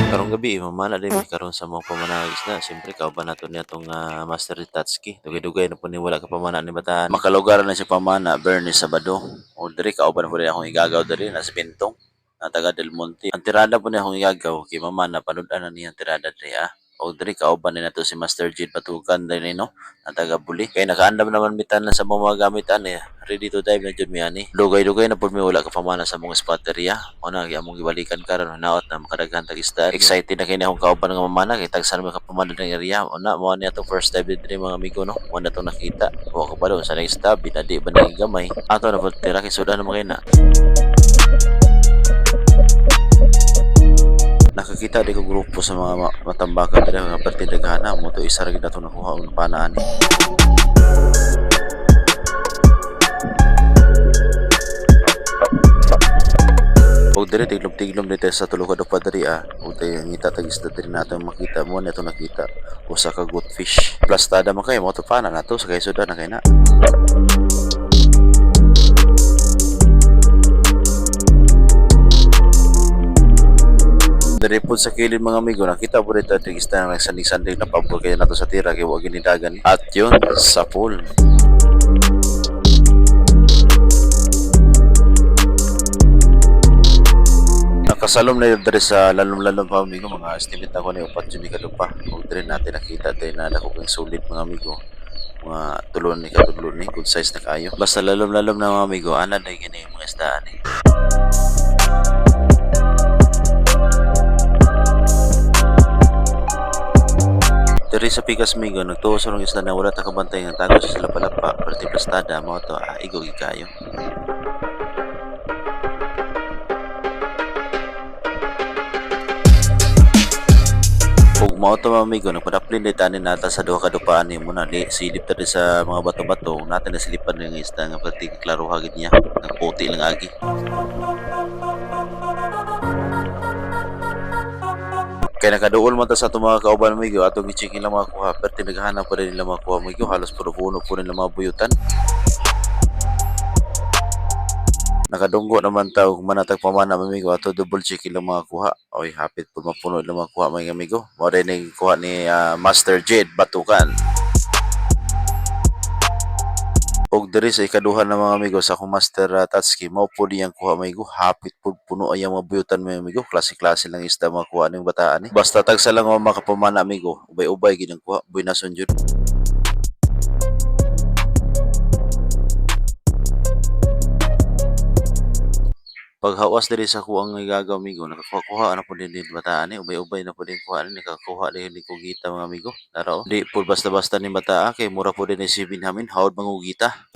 Karong gabi mamana din mi karon sa mga pamanang isda siyempre kauban nato niya tong Master Tatsuki dugay-dugay na po ni wala ka pamana ni bataan makalugar na siya pamana Bernie Sabado o diri kauban po rin akong igagaw diri na sa Bintong na taga Del Monte ang tirada po niya akong igagaw kay mamana panud-an na niya ang tirada diri o diri kauban din nato si Master Jade Batukan din no na taga Buli kay nakaandam naman bitan na sa mga gamitan ready to dive na jud mi ani dugay-dugay na pud mi wala ka pamana sa mga spotteria o na among gibalikan karon naot na makadaghan tag isda excited na kay akong kauban nga mamana kay tagsan mo ka pamana ng area o na mo ni atong first dive diri mga amigo no mo na to nakita o ko pa do sa isda binadi ba ni gamay ato na pud tira kay sudan mo kay na nakakita di ko grupo sa mga matambakan diri nga perti daghana mo to isa ra gid ato nakuha og panaan og diri tiglom-tiglom dito sa tulo ka dupa diri ug tayo ngita tag isda diri nato makita mo neto nakita usa ka goldfish plastada man kay mo to pana nato sa kay sudan na kay na Dari po sa kilid mga amigo, nakita po dito ang isda na nagsandig-sandig na pabor kaya nato sa tira kaya huwag ginidagan. At yun, sa pool. Nakasalom na yun dari sa lalong-lalong pa amigo, mga estimate ako na yung 4 yun ikadupa. Huwag din natin nakita tayo na dako kong sulit mga amigo. Mga tulon ni katulon ni, good size na kayo. Basta lalom-lalom na mga amigo, ana na yun yung mga isdaan Diri sa Pikas Migo, nagtuo sa rong isla na wala takabantay ng tago sa Lapalapa, perti plastada, mo to, igo kayo. Ug mao to mga amigo, nagpadaplin din tanin nata sa duha ka dupaan ni mo na di silip ta sa mga bato-bato, natin na silipan ng isda nga perti klaro hagid niya, nagputi lang agi. Kaya nakaduol man ta sa itong mga kauban amigo atong i-checkin lang mga kuha pero tinaghahanap pa rin nila mga kuha amigo halos puno-puno po nila mga buyutan nakadunggo naman ta kung manatag pamana amigo ato double checkin lang mga kuha oy hapit po mapuno lang mga kuha mga amigo mo rin yung kuha ni Master Jade Batukan og diri sa ikaduha na mga amigo sa akong Master Tatsuki mao po diyang kuha amigo hapit po puno ay mga buyutan mga amigo klase-klase lang isda mga kuha ning bataan basta tagsa lang mga makapamana amigo ubay-ubay gid ang kuha buy nason jud paghawas diri sa kuang igagaw amigo nakakuha na po din bataan ubay-ubay na po din kuha ni nakakuha din ko gita mga amigo laro di po basta-basta ni bataa kay mura po din si binhamin hawd mangugita